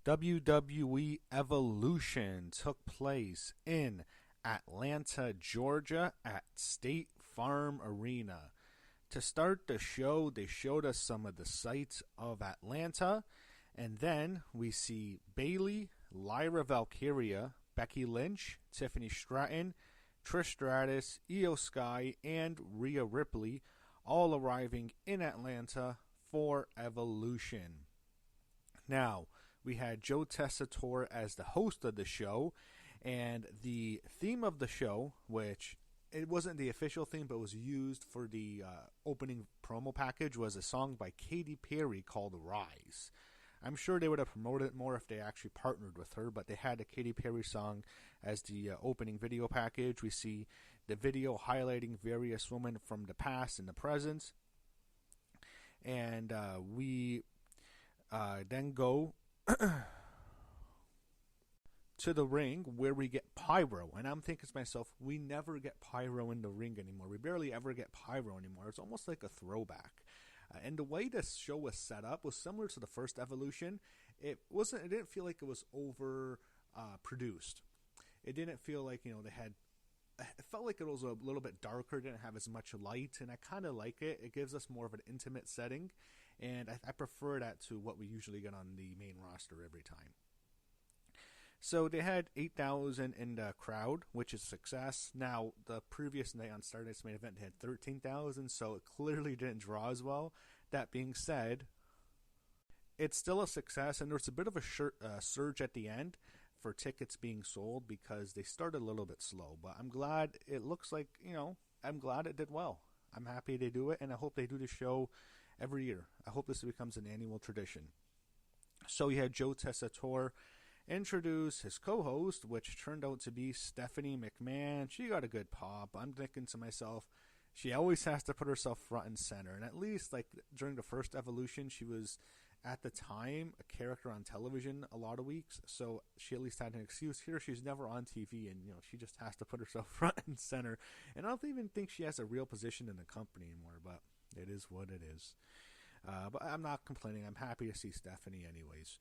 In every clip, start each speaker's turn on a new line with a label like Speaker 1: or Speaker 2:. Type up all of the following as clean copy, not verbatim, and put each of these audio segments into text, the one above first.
Speaker 1: WWE Evolution took place in Atlanta, Georgia at State Farm Arena. To start the show, they showed us some of the sights of Atlanta, and then we see Bayley, Lyra Valkyria, Becky Lynch, Tiffany Stratton, Trish Stratus, Io Sky, and Rhea Ripley all arriving in Atlanta for Evolution. Now, we had Joe Tessitore as the host of the show, and the theme of the show, which it wasn't the official theme but was used for the opening promo package, was a song by Katy Perry called Rise. I'm sure they would have promoted it more if they actually partnered with her, but they had a Katy Perry song as the opening video package. We see the video highlighting various women from the past and the present. And we then go to the ring where we get pyro. And I'm thinking to myself, we never get pyro in the ring anymore. We barely ever get pyro anymore. It's almost like a throwback. And the way this show was set up was similar to the first Evolution. It didn't feel like it was over produced. It didn't feel like, it felt like it was a little bit darker, didn't have as much light, and I kind of like it. It gives us more of an intimate setting, and I prefer that to what we usually get on the main roster every time. So they had 8,000 in the crowd, which is a success. Now, the previous night on Stardust main event, they had 13,000, so it clearly didn't draw as well. That being said, it's still a success, and there was a bit of a surge at the end for tickets being sold because they started a little bit slow. But I'm glad it looks like, I'm glad it did well. I'm happy they do it, and I hope they do the show every year. I hope this becomes an annual tradition. So you had Joe Tessitore introduce his co-host, which turned out to be Stephanie McMahon. She got a good pop. I'm thinking to myself, she always has to put herself front and center. And at least, like, during the first Evolution, she was, at the time, a character on television a lot of weeks. So she at least had an excuse. Here, she's never on TV, and, she just has to put herself front and center. And I don't even think she has a real position in the company anymore, but it is what it is. But I'm not complaining. I'm happy to see Stephanie anyways.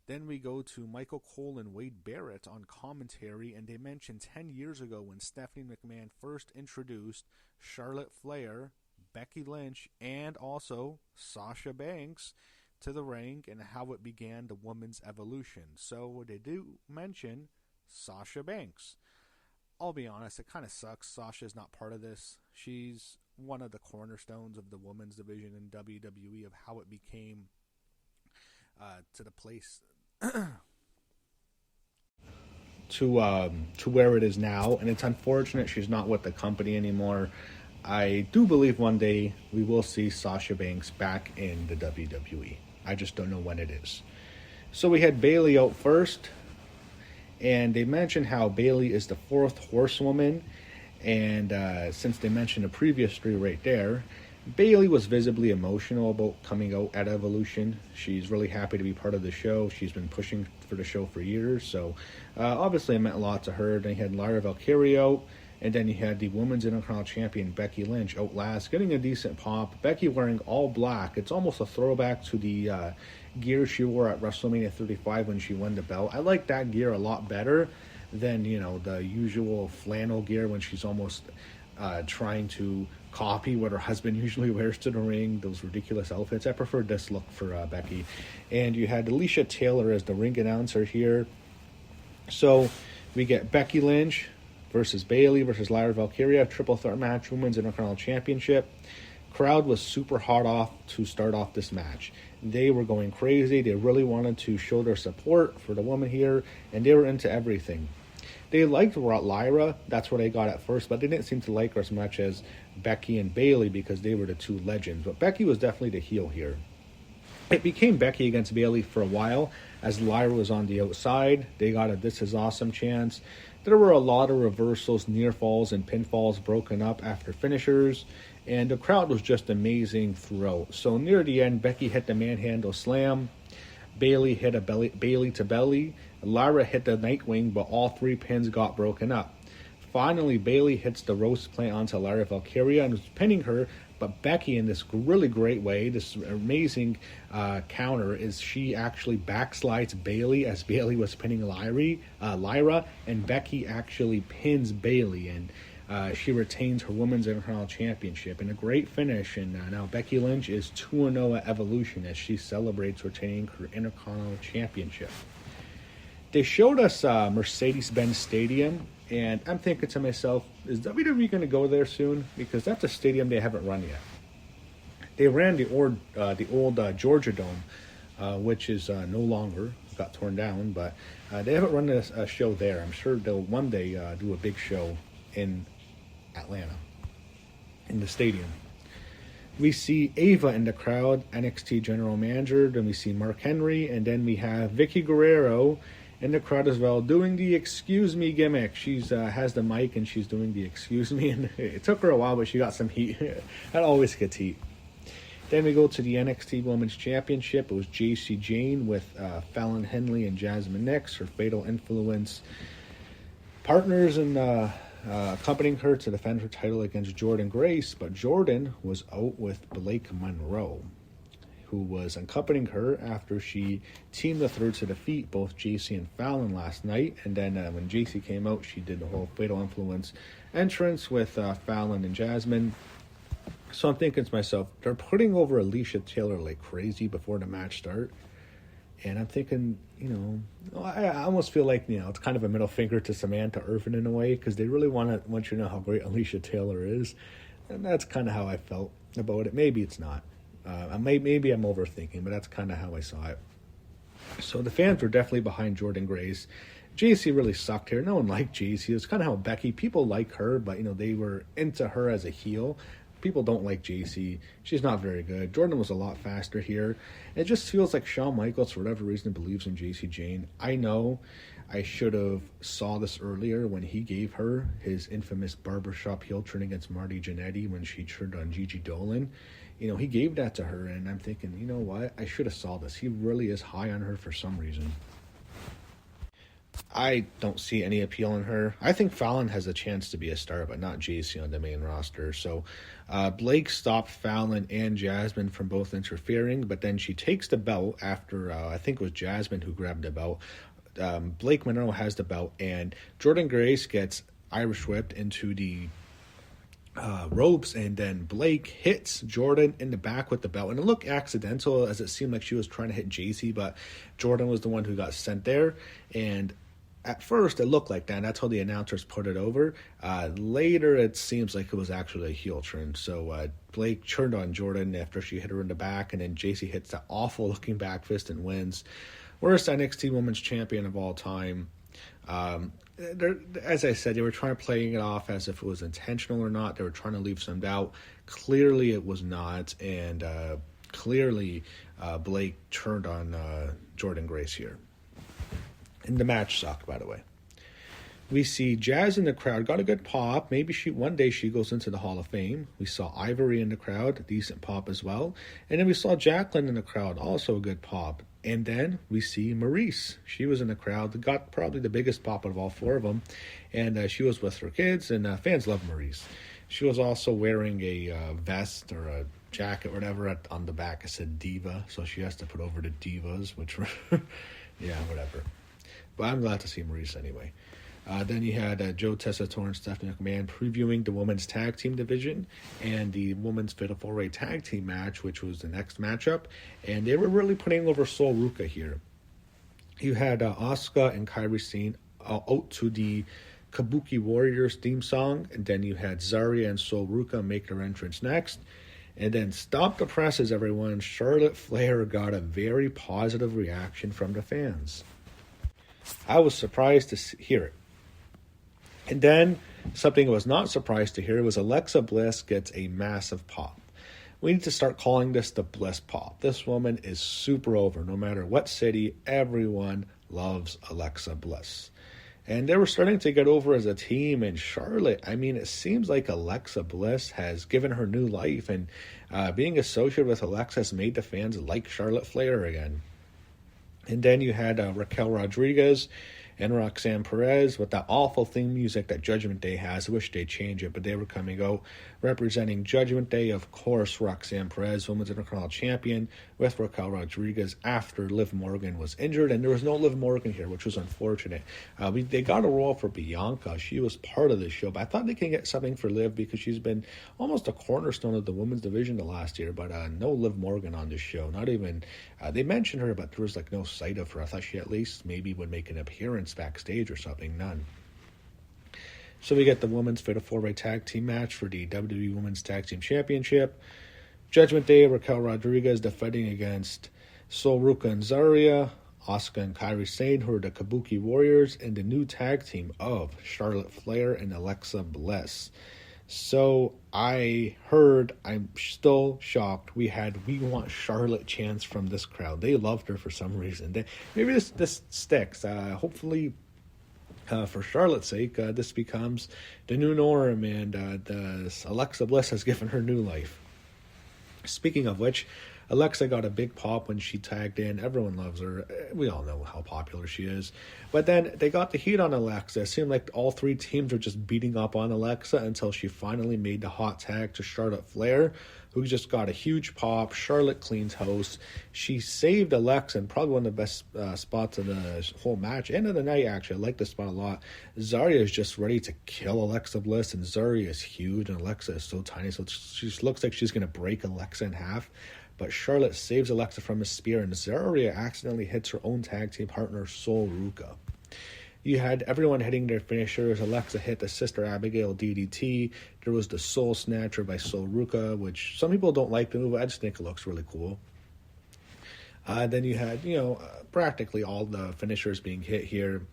Speaker 1: Then we go to Michael Cole and Wade Barrett on commentary, and they mentioned 10 years ago when Stephanie McMahon first introduced Charlotte Flair, Becky Lynch, and also Sasha Banks to the ring and how it began the women's evolution. So they do mention Sasha Banks. I'll be honest, it kind of sucks. Sasha's not part of this. She's one of the cornerstones of the women's division in WWE, of how it became to the place to where it is now, and it's unfortunate she's not with the company anymore. I do believe one day we will see Sasha Banks back in the WWE. I just don't know when it is. So we had Bayley out first, and they mentioned how Bayley is the fourth horsewoman. And since they mentioned the previous three right there, Bayley was visibly emotional about coming out at Evolution. She's really happy to be part of the show. She's been pushing for the show for years. So obviously it meant a lot to her. Then you had Lyra Valkyria out. And then you had the Women's Intercontinental Champion Becky Lynch out last, getting a decent pop. Becky wearing all black. It's almost a throwback to the gear she wore at WrestleMania 35 when she won the belt. I like that gear a lot better than, the usual flannel gear when she's almost trying to copy what her husband usually wears to the ring, those ridiculous outfits. I prefer this look for Becky. And you had Alicia Taylor as the ring announcer here. So we get Becky Lynch versus Bayley versus Lyra Valkyria, triple threat match, Women's Intercontinental Championship. Crowd was super hot off to start off this match. They were going crazy. They really wanted to show their support for the woman here, and they were into everything. They liked Lyra, that's what I got at first, but they didn't seem to like her as much as Becky and Bayley because they were the two legends. But Becky was definitely the heel here. It became Becky against Bayley for a while as Lyra was on the outside. They got a "This Is Awesome" chance. There were a lot of reversals, near falls, and pinfalls broken up after finishers, and the crowd was just amazing throughout. So near the end, Becky hit the manhandle slam. Bayley hit a Bayley to belly. Lyra hit the Nightwing, but all three pins got broken up. Finally, Bayley hits the roast plant onto Lyra Valkyria and was pinning her, But Becky, in this really great way, this amazing counter, is she actually backslides Bayley as Bayley was pinning Lyra, and Becky actually pins Bayley, and she retains her Women's Intercontinental Championship in a great finish. And now Becky Lynch is 2-0 at Evolution as she celebrates retaining her Intercontinental Championship. They showed us Mercedes-Benz Stadium, and I'm thinking to myself, is WWE going to go there soon? Because that's a stadium they haven't run yet. They ran the old Georgia Dome, which is no longer, got torn down, but they haven't run a show there. I'm sure they'll one day do a big show in Atlanta, in the stadium. We see Ava in the crowd, NXT General Manager, then we see Mark Henry, and then we have Vicky Guerrero in the crowd as well, doing the excuse me gimmick. She's has the mic and she's doing the excuse me, and it took her a while, but she got some heat. That always gets heat. Then we go to the NXT Women's Championship. It was Jacy Jayne with Fallon Henley and Jasmine Nix, her Fatal Influence partners, and accompanying her to defend her title against Jordynne Grace. But Jordynne was out with Blake Monroe, who was accompanying her after she teamed with her to defeat both Jacy and Fallon last night. And then when Jacy came out, she did the whole Fatal Influence entrance with Fallon and Jasmine. So I'm thinking to myself, they're putting over Alicia Taylor like crazy before the match start. And I'm thinking, I almost feel like, it's kind of a middle finger to Samantha Irvin in a way, because they really want you to know how great Alicia Taylor is. And that's kind of how I felt about it. Maybe it's not. Maybe I'm overthinking, but that's kind of how I saw it. So the fans were definitely behind Jordynne Grace. Jacy really sucked here. No one liked Jacy. It's kind of how Becky, people like her, but they were into her as a heel. People don't like Jacy. She's not very good. Jordynne was a lot faster here. It just feels like Shawn Michaels, for whatever reason, believes in Jacy Jayne. I know I should have saw this earlier when he gave her his infamous barbershop heel turn against Marty Jannetty when she turned on Gigi Dolan. He gave that to her, and I'm thinking, you know what? I should have saw this. He really is high on her for some reason. I don't see any appeal in her. I think Fallon has a chance to be a star, but not Jacy on the main roster. So Blake stopped Fallon and Jasmine from both interfering, but then she takes the belt after, I think it was Jasmine who grabbed the belt. Blake Monroe has the belt, and Jordynne Grace gets Irish whipped into the ropes, and then Blake hits Jordynne in the back with the belt, and it looked accidental as it seemed like she was trying to hit Jacy, but Jordynne was the one who got sent there. And at first it looked like that, and that's how the announcers put it over. Later it seems like it was actually a heel turn. So Blake turned on Jordynne after she hit her in the back, and then Jacy hits that awful looking back fist and wins. Worst NXT Women's Champion of all time. As I said, they were trying to play it off as if it was intentional or not. They were trying to leave some doubt. Clearly it was not, and clearly Blake turned on Jordynne Grace here. And the match sucked, by the way. We see Jazz in the crowd, got a good pop. Maybe one day she goes into the Hall of Fame. We saw Ivory in the crowd, decent pop as well. And then we saw Jacqueline in the crowd, also a good pop. And then we see Maurice. She was in the crowd, got probably the biggest pop of all four of them. And she was with her kids, and fans love Maurice. She was also wearing a vest or a jacket or whatever. On the back it said Diva, so she has to put over the Divas, which were, yeah, whatever. But I'm glad to see Maurice anyway. Then you had Joe Tessitore and Stephanie McMahon previewing the women's tag team division and the women's Fatal 4-Way tag team match, which was the next matchup. And they were really putting over Sol Ruca here. You had Asuka and Kairi Sane out to the Kabuki Warriors theme song. And then you had Zarya and Sol Ruca make their entrance next. And then stop the presses, everyone. Charlotte Flair got a very positive reaction from the fans. I was surprised to hear it. And then, something I was not surprised to hear was Alexa Bliss gets a massive pop. We need to start calling this the Bliss pop. This woman is super over. No matter what city, everyone loves Alexa Bliss. And they were starting to get over as a team. And Charlotte, it seems like Alexa Bliss has given her new life. And being associated with Alexa has made the fans like Charlotte Flair again. And then you had Raquel Rodriguez and Roxanne Perez with that awful theme music that Judgment Day has. I wish they'd change it, but they were coming out representing Judgment Day. Of course, Roxanne Perez, Women's Intercontinental Champion, with Raquel Rodriguez after Liv Morgan was injured, and there was no Liv Morgan here, which was unfortunate. They got a role for Bianca. She was part of the show, but I thought they can get something for Liv because she's been almost a cornerstone of the women's division the last year, but no Liv Morgan on this show. Not even, they mentioned her, but there was like no sight of her. I thought she at least maybe would make an appearance backstage or something. None. So we get the women's Fatal 4-Way Tag Team match for the WWE Women's Tag Team Championship. Judgment Day, Raquel Rodriguez defending against Sol Ruca and Zarya, Asuka and Kairi Sane, who are the Kabuki Warriors, and the new tag team of Charlotte Flair and Alexa Bliss. So I heard, I'm still shocked, we want Charlotte chants from this crowd. They loved her for some reason. Maybe this sticks. Hopefully, for Charlotte's sake, this becomes the new norm, and Alexa Bliss has given her new life. Speaking of which, Alexa got a big pop when she tagged in. Everyone loves her. We all know how popular she is. But then they got the heat on Alexa. It seemed like all three teams were just beating up on Alexa until she finally made the hot tag to Charlotte Flair, who just got a huge pop. Charlotte cleans house. She saved Alexa in probably one of the best spots of the whole match. End of the night, actually. I like this spot a lot. Zarya is just ready to kill Alexa Bliss, and Zarya is huge, and Alexa is so tiny, so she just looks like she's going to break Alexa in half. But Charlotte saves Alexa from a spear, and Zarya accidentally hits her own tag team partner, Sol Ruca. You had everyone hitting their finishers. Alexa hit the Sister Abigail DDT. There was the Soul Snatcher by Sol Ruca, which some people don't like the move. I just think it looks really cool. Then you had, practically all the finishers being hit here.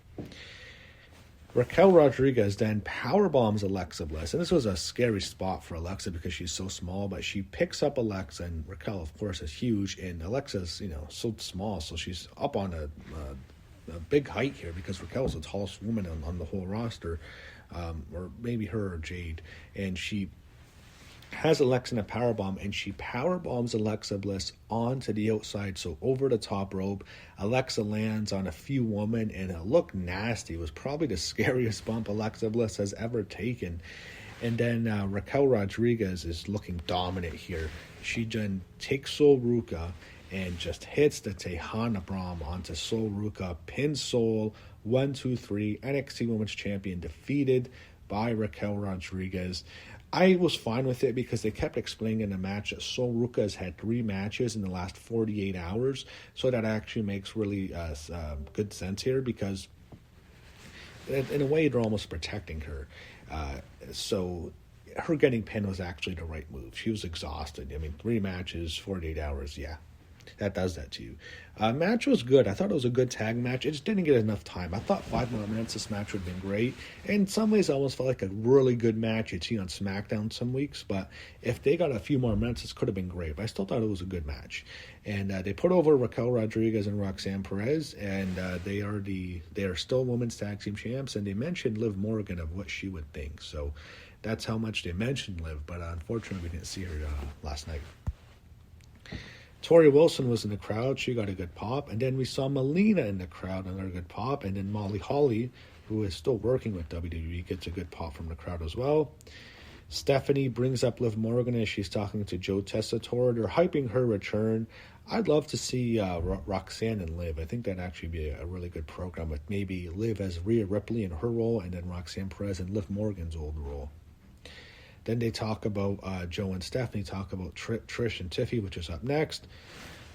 Speaker 1: Raquel Rodriguez then powerbombs Alexa Bliss. And this was a scary spot for Alexa because she's so small, but she picks up Alexa, and Raquel, of course, is huge, and Alexa's, so small, so she's up on a big height here because Raquel's the tallest woman on the whole roster, or maybe her or Jade, and she has Alexa in a powerbomb, and she powerbombs Alexa Bliss onto the outside, so over the top rope. Alexa lands on a few women, and it looked nasty. It was probably the scariest bump Alexa Bliss has ever taken. And then Raquel Rodriguez is looking dominant here. She then takes Sol Ruca and just hits the Tejana Brahm onto Sol Ruca, pins Sol, 1, 2, 3, NXT Women's Champion defeated by Raquel Rodriguez. I was fine with it because they kept explaining in the match that Sol Ruca has had 3 matches in the last 48 hours, so that actually makes really good sense here because in a way they're almost protecting her. So her getting pinned was actually the right move. She was exhausted. 3 matches, 48 hours, yeah. That does that to you. Match was good. I thought it was a good tag match. It just didn't get enough time. I thought 5 more minutes this match would have been great. In some ways, I almost felt like a really good match you'd see on SmackDown some weeks. But if they got a few more minutes, this could have been great. But I still thought it was a good match. And they put over Raquel Rodriguez and Roxanne Perez, and they are still women's tag team champs. And they mentioned Liv Morgan of what she would think. So that's how much they mentioned Liv. But unfortunately, we didn't see her last night. Tori Wilson was in the crowd. She got a good pop. And then we saw Melina in the crowd, another good pop. And then Molly Holly, who is still working with WWE, gets a good pop from the crowd as well. Stephanie brings up Liv Morgan as she's talking to Joe Tessitore. They're hyping her return. I'd love to see Roxanne and Liv. I think that'd actually be a really good program with maybe Liv as Rhea Ripley in her role and then Roxanne Perez and Liv Morgan's old role. Then they talk about Joe and Stephanie talk about Trish and Tiffany, which is up next.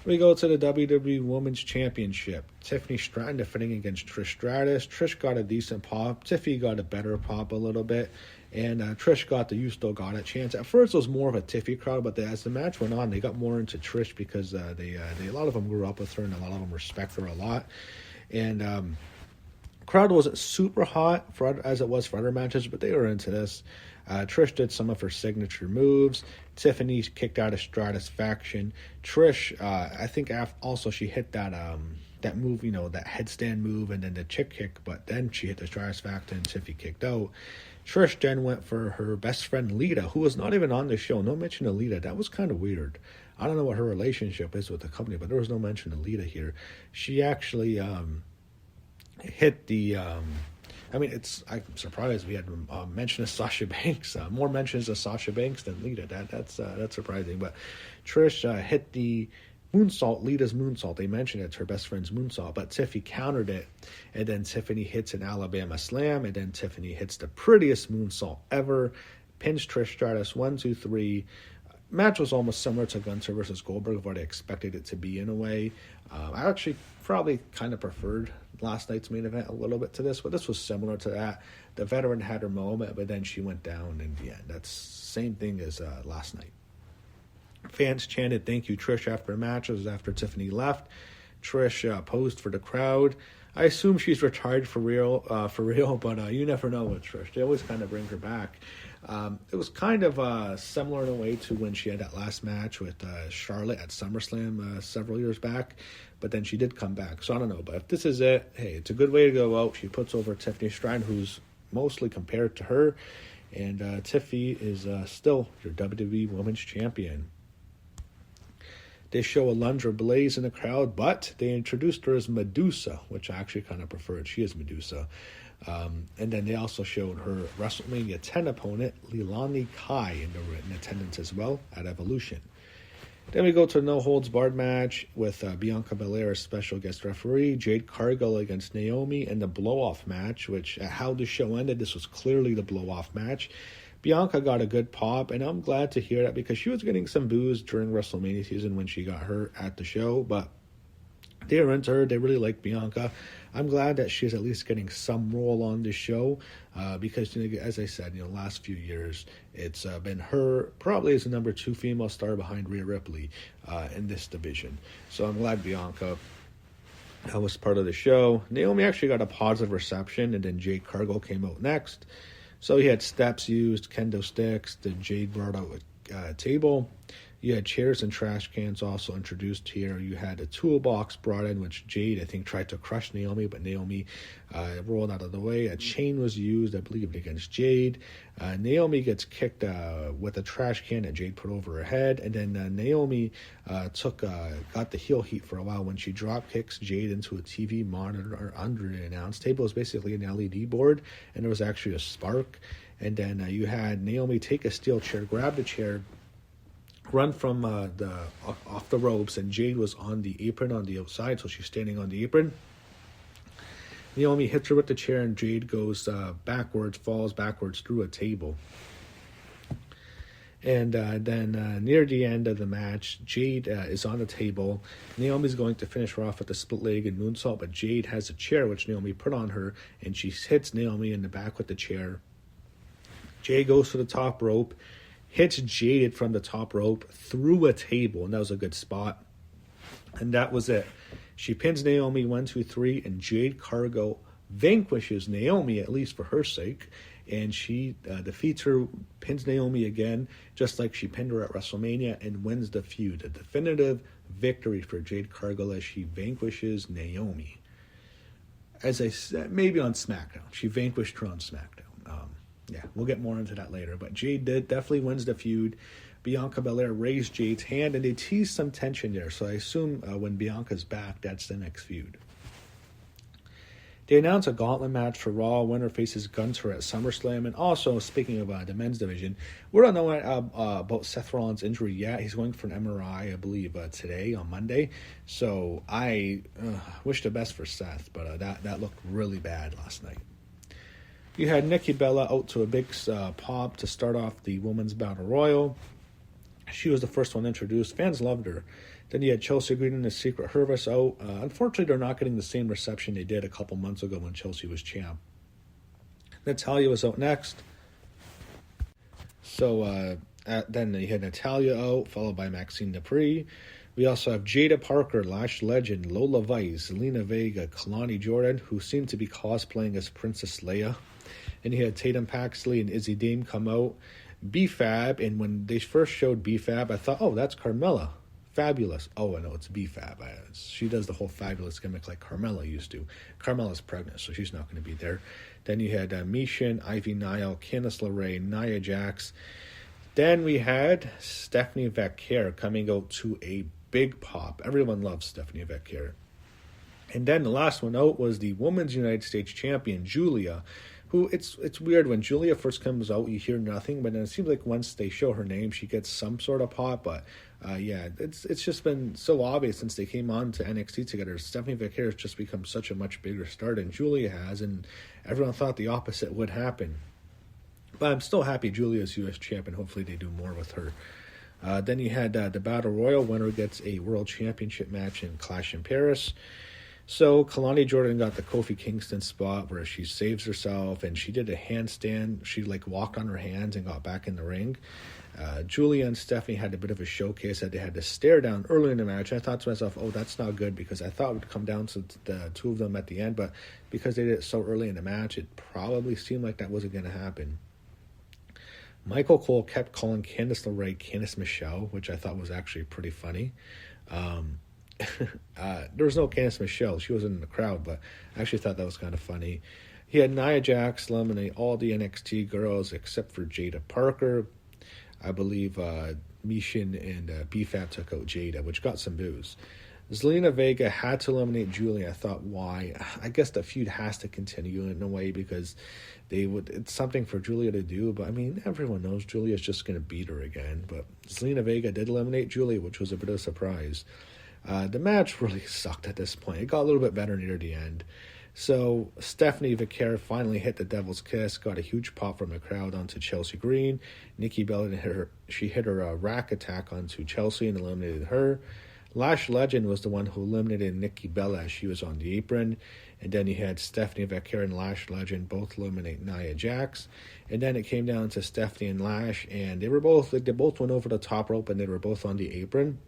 Speaker 1: We go to the WWE Women's Championship. Tiffany Stratton defending against Trish Stratus. Trish got a decent pop. Tiffany got a better pop a little bit. And Trish got the You Still Got It chance. At first it was more of a Tiffany crowd, but as the match went on, they got more into Trish because they a lot of them grew up with her and a lot of them respect her a lot. And crowd wasn't super hot as it was for other matches, but they were into this. Trish did some of her signature moves. Tiffany kicked out a Stratus faction. Trish, I think also she hit that move, that headstand move and then the chick kick, but then she hit the Stratus faction and Tiffany kicked out. Trish then went for her best friend Lita, who was not even on the show. No mention of Lita. That was kind of weird. I don't know what her relationship is with the company, but there was no mention of Lita here. She actually
Speaker 2: hit the. I'm surprised we had mention of Sasha Banks. More mentions of Sasha Banks than Lita. That's surprising. But Trish hit the moonsault, Lita's moonsault. They mentioned it's her best friend's moonsault, but Tiffany countered it, and then Tiffany hits an Alabama slam, and then Tiffany hits the prettiest moonsault ever, pins Trish Stratus 1, 2, 3. Match was almost similar to Gunther versus Goldberg, what I expected it to be in a way. I actually probably kind of preferred last night's main event a little bit to this, but this was similar to that. The veteran had her moment, but then she went down in the end. That's same thing as last night. Fans chanted "Thank you, Trish" after the match. It was after Tiffany left. Trish posed for the crowd. I assume she's retired for real, but you never know with Trish. They always kind of bring her back. It was kind of similar in a way to when she had that last match with Charlotte at SummerSlam several years back, but then she did come back. So I don't know, but if this is it, hey, it's a good way to go out. She puts over Tiffany Stratton, who's mostly compared to her, and Tiffany is still your WWE Women's Champion. They show a lunge or Blaze in the crowd, but they introduced her as Medusa, which I actually kind of preferred. She is Medusa. And then they also showed her WrestleMania 10 opponent, Leilani Kai, in attendance as well at Evolution. Then we go to a no-holds-barred match with Bianca Belair as special guest referee, Jade Cargill against Naomi, and the blow-off match, which at how the show ended, this was clearly the blow-off match. Bianca got a good pop, and I'm glad to hear that because she was getting some boos during WrestleMania season when she got hurt at the show, but they were into her. They really like Bianca. I'm glad that she's at least getting some role on the show because, as I said, last few years, it's been her probably as the number 2 female star behind Rhea Ripley in this division. So I'm glad Bianca was part of the show. Naomi actually got a positive reception, and then Jade Cargill came out next. So you had steps used, kendo sticks, the Jade brought out a table. You had chairs and trash cans also introduced here. You had a toolbox brought in, which Jade, I think, tried to crush Naomi, but Naomi rolled out of the way. A chain was used, I believe, against Jade. Naomi gets kicked with a trash can that Jade put over her head. And then Naomi got the heel heat for a while when she drop kicks Jade into a TV monitor under the announce table. It was basically an LED board, and there was actually a spark. And then you had Naomi take a steel chair, grab the chair, run from off the ropes, and Jade was on the apron on the outside, so she's standing on the apron. Naomi hits her with the chair, and Jade goes falls backwards through a table. And then near the end of the match, Jade is on the table. Naomi's going to finish her off with a split-legged moonsault, but Jade has a chair, which Naomi put on her, and she hits Naomi in the back with the chair. Jade goes to the top rope, hits Jade from the top rope through a table, and that was a good spot. And that was it. She pins Naomi 1, 2, 3, and Jade Cargill vanquishes Naomi, at least for her sake. And she defeats her, pins Naomi again, just like she pinned her at WrestleMania, and wins the feud. A definitive victory for Jade Cargill as she vanquishes Naomi. As I said, maybe on SmackDown. She vanquished her on SmackDown. Yeah, we'll get more into that later. But Jade definitely wins the feud. Bianca Belair raised Jade's hand, and they teased some tension there. So I assume when Bianca's back, that's the next feud. They announced a gauntlet match for Raw. Winner faces Gunther at SummerSlam. And also, speaking of the men's division, we don't know about Seth Rollins' injury yet. He's going for an MRI, I believe, today on Monday. So I wish the best for Seth, but that looked really bad last night. You had Nikki Bella out to a big pop to start off the Women's Battle Royal. She was the first one introduced. Fans loved her. Then you had Chelsea Green and the Secret Service out. Unfortunately, they're not getting the same reception they did a couple months ago when Chelsea was champ. Natalia was out next. So then you had Natalia out, followed by Maxine Dupree. We also have Jada Parker, Lash Legend, Lola Vice, Lena Vega, Kalani Jordan, who seem to be cosplaying as Princess Leia. And you had Tatum Paxley and Izzy Dame come out. B-Fab, and when they first showed B-Fab, I thought, oh, that's Carmella. Fabulous. Oh, I know, it's B-Fab. She does the whole fabulous gimmick like Carmella used to. Carmella's pregnant, so she's not going to be there. Then you had Mishin, Ivy Nile, Candice LeRae, Nia Jax. Then we had Stephanie Vaquer coming out to a big pop. Everyone loves Stephanie Vaquer. And then the last one out was the Women's United States Champion, Giulia, who it's weird. When Giulia first comes out, you hear nothing, but then it seems like once they show her name, she gets some sort of pop. But yeah, it's just been so obvious since they came on to NXT together. Stephanie Vaquer has just become such a much bigger star than Giulia has, and everyone thought the opposite would happen. But I'm still happy Giulia's U.S. champion. Hopefully they do more with her. Then you had the Battle Royal. Winner gets a World Championship match in Clash in Paris. So Kalani Jordan got the Kofi Kingston spot where she saves herself, and she did a handstand. She walked on her hands and got back in the ring. Giulia and Stephanie had a bit of a showcase that they had to stare down early in the match. I thought to myself, oh, that's not good, because I thought it would come down to the two of them at the end, but because they did it so early in the match, it probably seemed like that wasn't going to happen. Michael Cole kept calling Candice LeRae Candice Michelle, which I thought was actually pretty funny. There was no Candice Michelle. She wasn't in the crowd, but I actually thought that was kind of funny. He had Nia Jax eliminate all the NXT girls except for Jada Parker. I believe Mishin and B-Fab took out Jada, which got some boos. Zelina Vega had to eliminate Giulia. I thought, why? I guess the feud has to continue in a way because it's something for Giulia to do. But I mean, everyone knows Giulia's just going to beat her again. But Zelina Vega did eliminate Giulia, which was a bit of a surprise. The match really sucked at this point. It got a little bit better near the end. So Stephanie Vaquer finally hit the Devil's Kiss, got a huge pop from the crowd onto Chelsea Green. Nikki Bella hit her rack attack onto Chelsea and eliminated her. Lash Legend was the one who eliminated Nikki Bella as she was on the apron. And then you had Stephanie Vaquer and Lash Legend both eliminate Nia Jax. And then it came down to Stephanie and Lash, and they both went over the top rope, and they were both on the apron.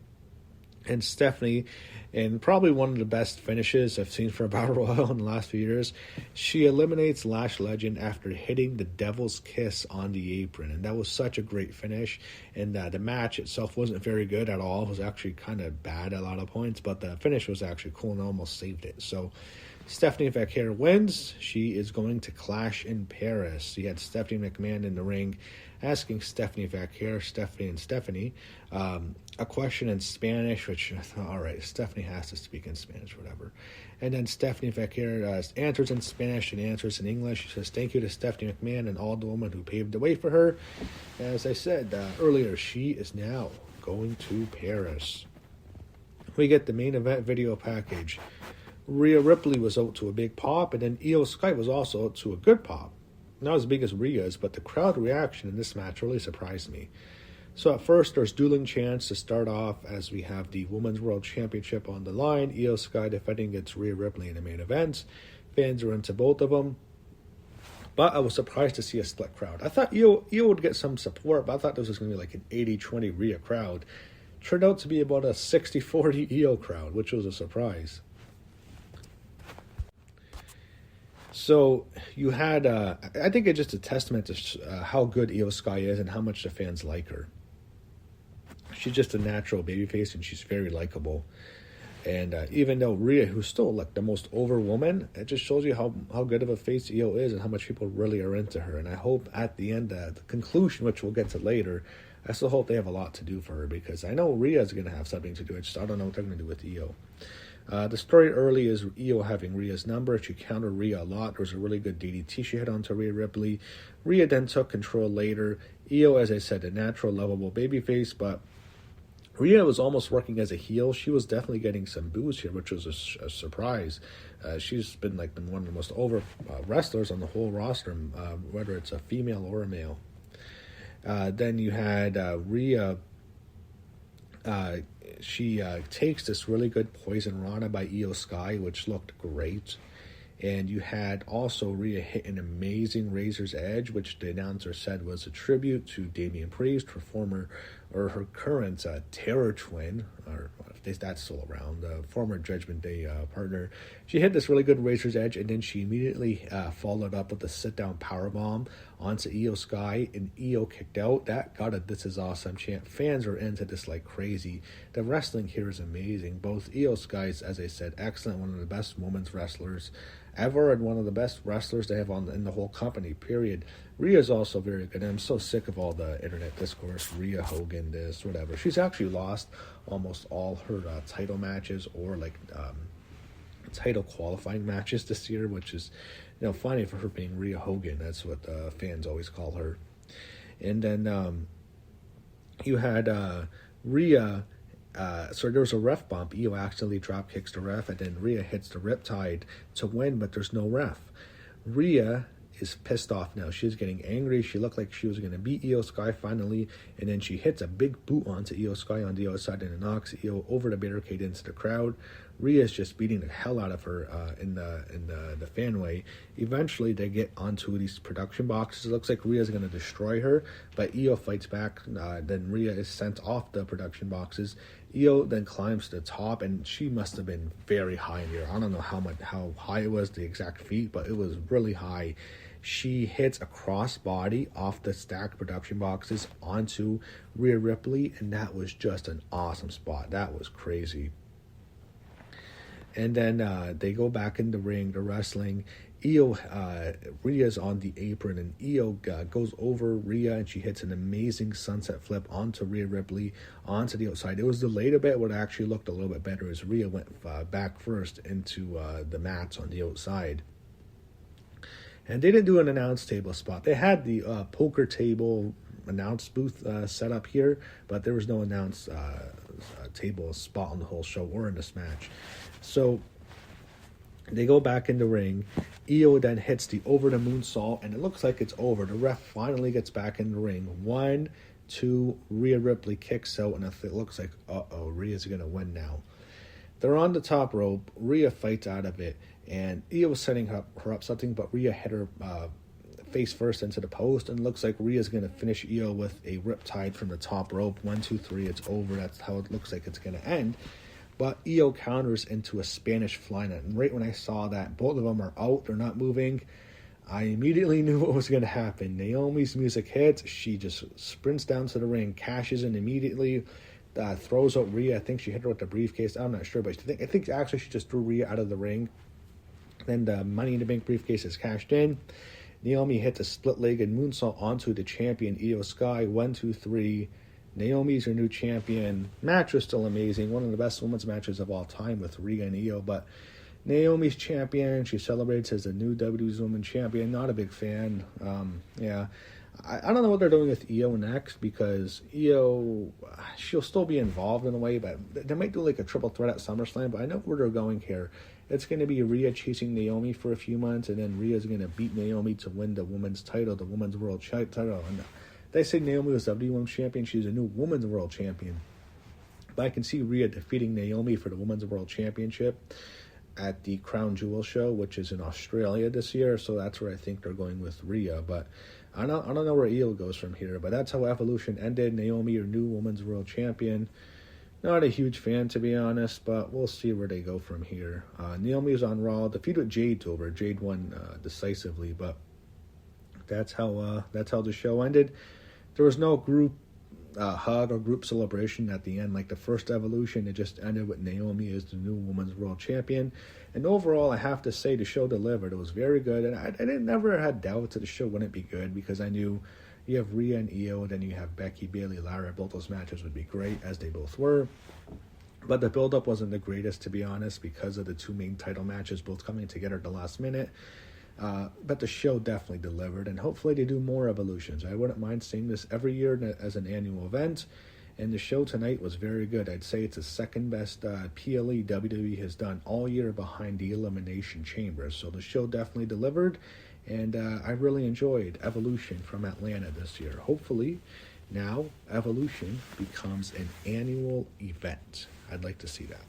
Speaker 2: And Stephanie, in probably one of the best finishes I've seen for a Battle Royal in the last few years, she eliminates Lash Legend after hitting the Devil's Kiss on the apron. And that was such a great finish. And the match itself wasn't very good at all. It was actually kind of bad at a lot of points, but the finish was actually cool and almost saved it. So Stephanie Vaquer wins. She is going to Clash in Paris. You had Stephanie McMahon in the ring asking Stephanie Vaquer, Stephanie, a question in Spanish, which I thought, all right, Stephanie has to speak in Spanish, whatever. And then Stephanie Vaquer answers in Spanish and answers in English. She says, thank you to Stephanie McMahon and all the women who paved the way for her. As I said earlier, she is now going to Paris. We get the main event video package. Rhea Ripley was out to a big pop, and then Io Sky was also out to a good pop. Not as big as Rhea's, but the crowd reaction in this match really surprised me. So at first, there's dueling chants to start off as we have the Women's World Championship on the line. Io Sky defending against Rhea Ripley in the main event. Fans are into both of them. But I was surprised to see a split crowd. I thought Io would get some support, but I thought this was going to be like an 80-20 Rhea crowd. Turned out to be about a 60-40 Io crowd, which was a surprise. So you had, I think it's just a testament to how good Io Sky is and how much the fans like her. She's just a natural babyface, and she's very likable. And even though Rhea, who's still like the most over woman, it just shows you how good of a face Io is and how much people really are into her. And I hope at the end, the conclusion, which we'll get to later, I still hope they have a lot to do for her, because I know Rhea's going to have something to do. I don't know what they're going to do with Io. The story early is Io having Rhea's number. She countered Rhea a lot. There was a really good DDT she hit onto Rhea Ripley. Rhea then took control later. Io, as I said, a natural, lovable babyface, but Rhea was almost working as a heel. She was definitely getting some boos here, which was a surprise. She's been like one of the most over wrestlers on the whole roster, whether it's a female or a male. Then you had Rhea. She takes this really good Poison Rana by Io Sky, which looked great. And you had also Rhea hit an amazing Razor's Edge, which the announcer said was a tribute to Damian Priest, her current Terror Twin, or if that's still around, former Judgment Day partner. She hit this really good Razor's Edge, and then she immediately followed up with a sit-down powerbomb onto Io Sky, and Io kicked out. That got a "This is awesome" chant. Fans are into this like crazy. The wrestling here is amazing. Both Io Sky's, as I said, excellent, one of the best women's wrestlers ever, and one of the best wrestlers they have in the whole company, period. Rhea's also very good. I'm so sick of all the internet discourse, Rhea Hogan, this, whatever. She's actually lost almost all her title matches, or like title qualifying matches this year, which is, funny for her being Rhea Hogan. That's what fans always call her. And then you had Rhea. So there was a ref bump. Io accidentally drop kicks the ref, and then Rhea hits the Riptide to win, but there's no ref. Rhea is pissed off now. She's getting angry. She looked like she was going to beat Io Sky finally, and then she hits a big boot onto Io Sky on the outside, and it knocks Io over the barricade into the crowd. Rhea's just beating the hell out of her in the fanway. Eventually, they get onto these production boxes. It looks like Rhea's going to destroy her, but Io fights back. Then Rhea is sent off the production boxes. Io then climbs to the top, and she must have been very high in the air. I don't know how high it was, the exact feet, but it was really high. She hits a crossbody off the stacked production boxes onto Rhea Ripley, and that was just an awesome spot. That was crazy. And then they go back in the ring, they're wrestling. Rhea's on the apron, and Io goes over Rhea, and she hits an amazing sunset flip onto Rhea Ripley onto the outside. It was delayed a bit, but it actually looked a little bit better as Rhea went back first into the mats on the outside. And they didn't do an announce table spot. They had the poker table announce booth set up here, but there was no announce table spot on the whole show or in this match. So they go back in the ring. Io then hits the over the moonsault, and it looks like it's over. The ref finally gets back in the ring. 1, 2, Rhea Ripley kicks out, and it looks like, Rhea's going to win now. They're on the top rope. Rhea fights out of it, and Io was setting her up something, but Rhea hit her face first into the post, and it looks like Rhea's going to finish Io with a riptide from the top rope. 1, 2, 3, it's over. That's how it looks like it's going to end. But Io counters into a Spanish flynet, and right when I saw that both of them are out, they're not moving, I immediately knew what was going to happen. Naomi's music hits. She just sprints down to the ring, cashes in immediately, throws out Rhea. I think she hit her with the briefcase. I'm not sure, but I think actually she just threw Rhea out of the ring. Then the Money in the Bank briefcase is cashed in. Naomi hits a split-legged moonsault onto the champion, Io Sky. 1, 2, 3. Naomi's her new champion. Match was still amazing. One of the best women's matches of all time with Rhea and Io. But Naomi's champion. She celebrates as the new WWE's Women's Champion. Not a big fan. I don't know what they're doing with Io next, because Io, she'll still be involved in a way, but they might do like a triple threat at SummerSlam. But I know where they're going here. It's going to be Rhea chasing Naomi for a few months, and then Rhea's going to beat Naomi to win the women's title, the women's world title. And they say Naomi was WWE Women's Champion. She's a new women's world champion. But I can see Rhea defeating Naomi for the women's world championship at the Crown Jewel show, which is in Australia this year. So that's where I think they're going with Rhea. But I don't know where Io goes from here. But that's how Evolution ended. Naomi, your new women's world champion. Not a huge fan, to be honest, but we'll see where they go from here. Naomi was on Raw. The feud with Jade's over. Jade won decisively, but that's how the show ended. There was no group hug or group celebration at the end like the first Evolution. It just ended with Naomi as the new women's world champion. And overall, I have to say the show delivered. It was very good, and I never had doubts that the show wouldn't be good, because I knew you have Rhea and Io, then you have Becky, Bayley, Lyra. Both those matches would be great, as they both were. But the build-up wasn't the greatest, to be honest, because of the two main title matches both coming together at the last minute. But the show definitely delivered, and hopefully they do more Evolutions. I wouldn't mind seeing this every year as an annual event. And the show tonight was very good. I'd say it's the second best PLE WWE has done all year, behind the Elimination Chamber. So the show definitely delivered. And I really enjoyed Evolution from Atlanta this year. Hopefully, now Evolution becomes an annual event. I'd like to see that.